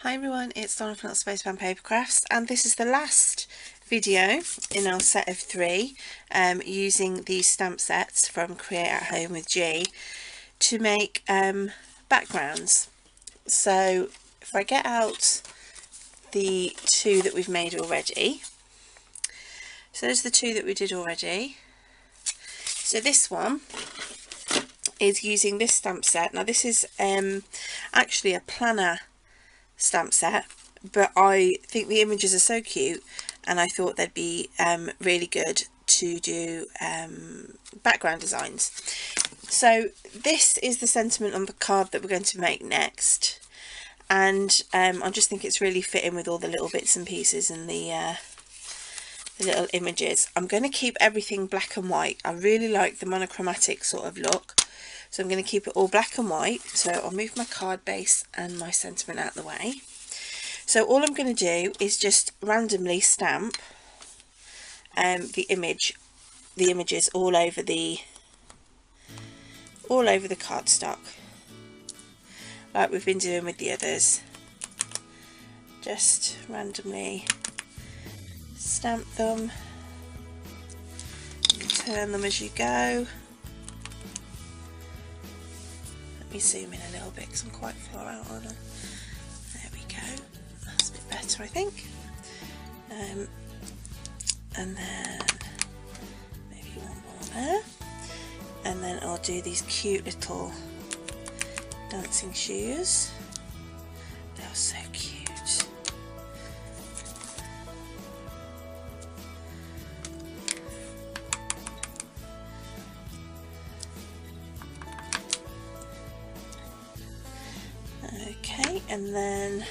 Hi everyone, it's Donna from Spaceman Paper Crafts, and this is the last video in our set of 3 using these stamp sets from Create at Home with G to make backgrounds. So if I get out the 2 that we've made already, so there's the 2 that we did already. So this one is using this stamp set. Now this is actually a planner stamp set, but I think the images are so cute and I thought they'd be really good to do background designs. So this is the sentiment on the card that we're going to make next, and I just think it's really fitting with all the little bits and pieces and the little images. I'm going to keep everything black and white. I really like the monochromatic sort of look, so I'm going to keep it all black and white. So I'll move my card base and my sentiment out of the way. So all I'm going to do is just randomly stamp the images all over the cardstock, like we've been doing with the others. Just randomly stamp them and turn them as you go. Let me zoom in a little bit because I'm quite far out on it. There we go, that's a bit better I think. And then maybe one more there, and then I'll do these cute little dancing shoes. They're so cute. Okay, and then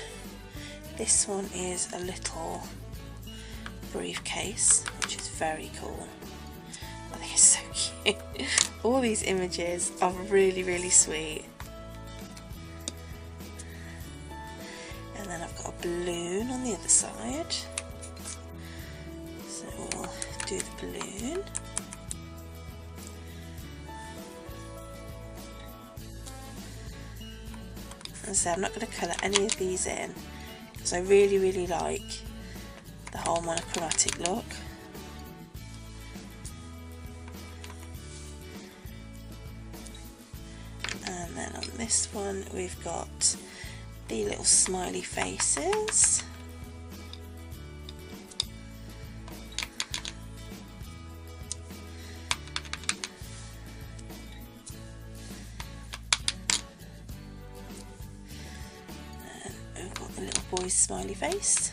this one is a little briefcase, which is very cool. I think it's so cute. All these images are really, really sweet. And then I've got a balloon on the other side. So we'll do the balloon. And so I'm not going to colour any of these in because I really, really like the whole monochromatic look. And then on this one we've got the little smiley faces. And we've got the little boy's smiley face.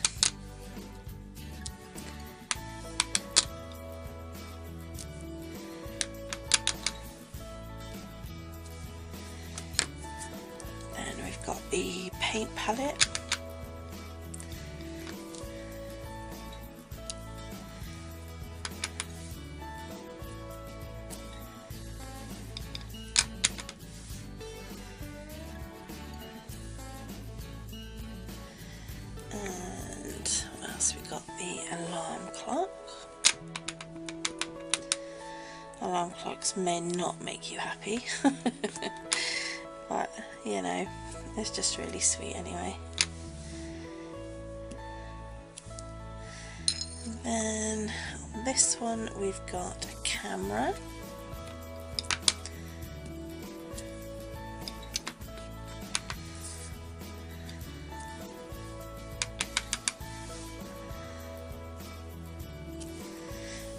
Got the paint palette, and what else we got? The alarm clock. Alarm clocks may not make you happy but you know, it's just really sweet anyway. And then on this one we've got a camera.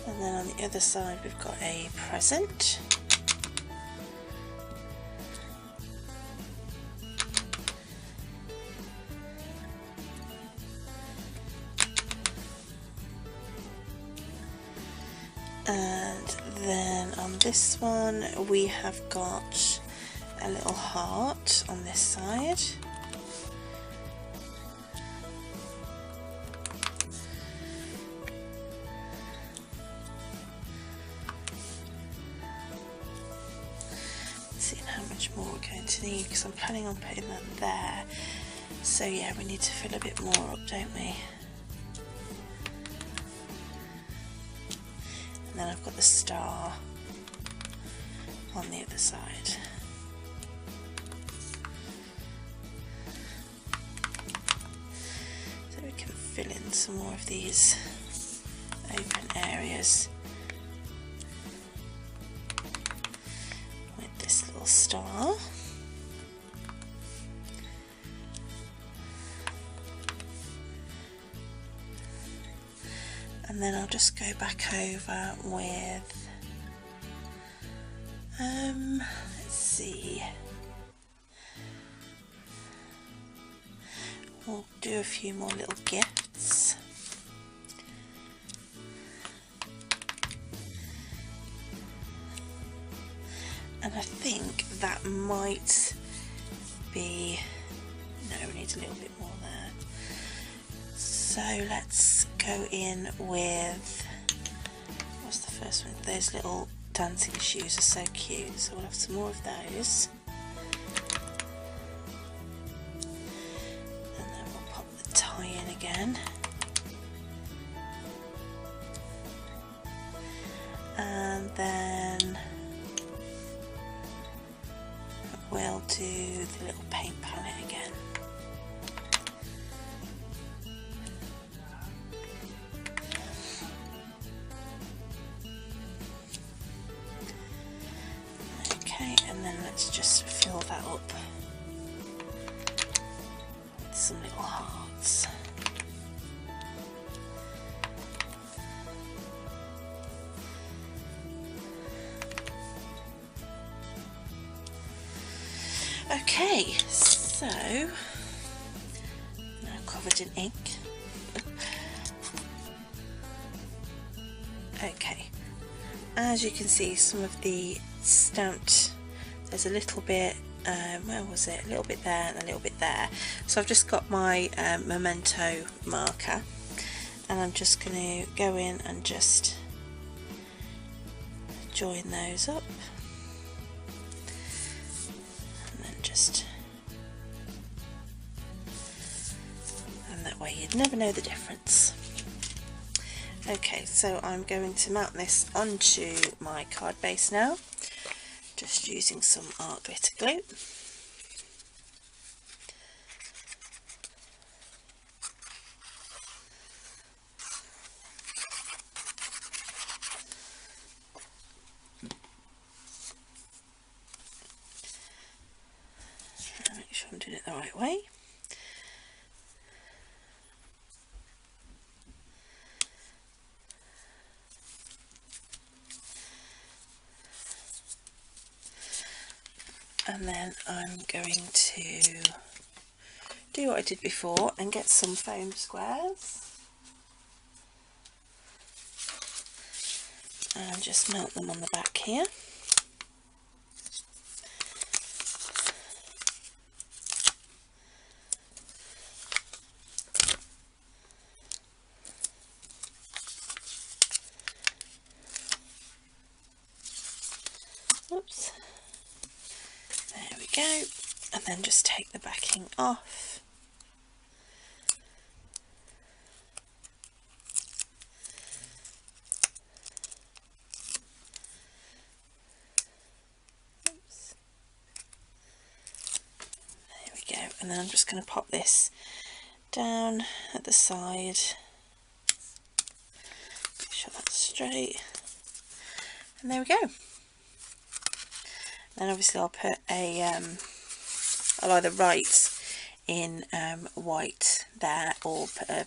And then on the other side we've got a present. And then on this one we have got a little heart on this side. Let's see how much more we're going to need because I'm planning on putting that there. So yeah, we need to fill a bit more up, don't we? And then I've got the star on the other side. some more of these open areas with this little star. And then I'll just go back over with, let's see, we'll do a few more little gifts. And I think that might be, no, we need a little bit more there. So let's go in with, what's the first one? Those little dancing shoes are so cute, so we'll have some more of those. And then we'll pop the tie in again. And then we'll do the little paint palette again. Okay, and then let's just fill that up with some little hearts. Okay, so now covered in ink. Okay, as you can see, some of the stamped, there's a little bit, where was it? A little bit there and a little bit there. So I've just got my memento marker, and I'm just going to go in and just join those up. And that way you'd never know the difference. Okay, so I'm going to mount this onto my card base now, just using some art glitter glue. Make sure I'm doing it the right way. And then I'm going to do what I did before and get some foam squares and just melt them on the back here. Oops. There we go, and then just take the backing off. Oops. There we go, and then I'm just going to pop this down at the side. Make sure that's straight. And there we go. Then obviously I'll put a, I'll either write in white there, or put a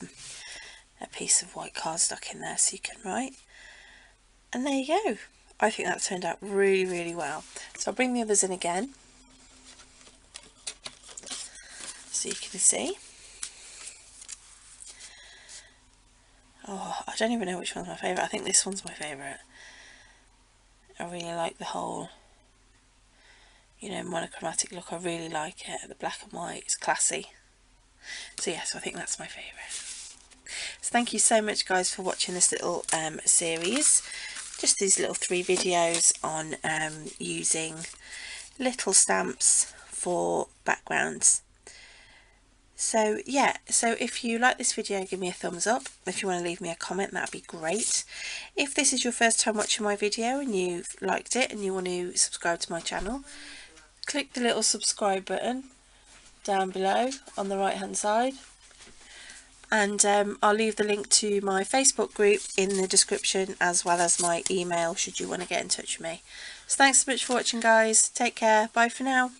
piece of white cardstock in there so you can write. And there you go. I think that turned out really, really well. So I'll bring the others in again so you can see. Oh, I don't even know which one's my favourite. I think this one's my favourite. I really like the whole, you know, monochromatic look. I really like it. The black and white is classy. So yes, I think that's my favourite. So thank you so much guys for watching this little series. Just these little 3 videos on using little stamps for backgrounds. So yeah, so if you like this video, give me a thumbs up. If you want to leave me a comment, that'd be great. If this is your first time watching my video and you've liked it and you want to subscribe to my channel, click the little subscribe button down below on the right hand side. and I'll leave the link to my Facebook group in the description, as well as my email should you want to get in touch with me. So thanks so much for watching, guys. Take care. Bye for now.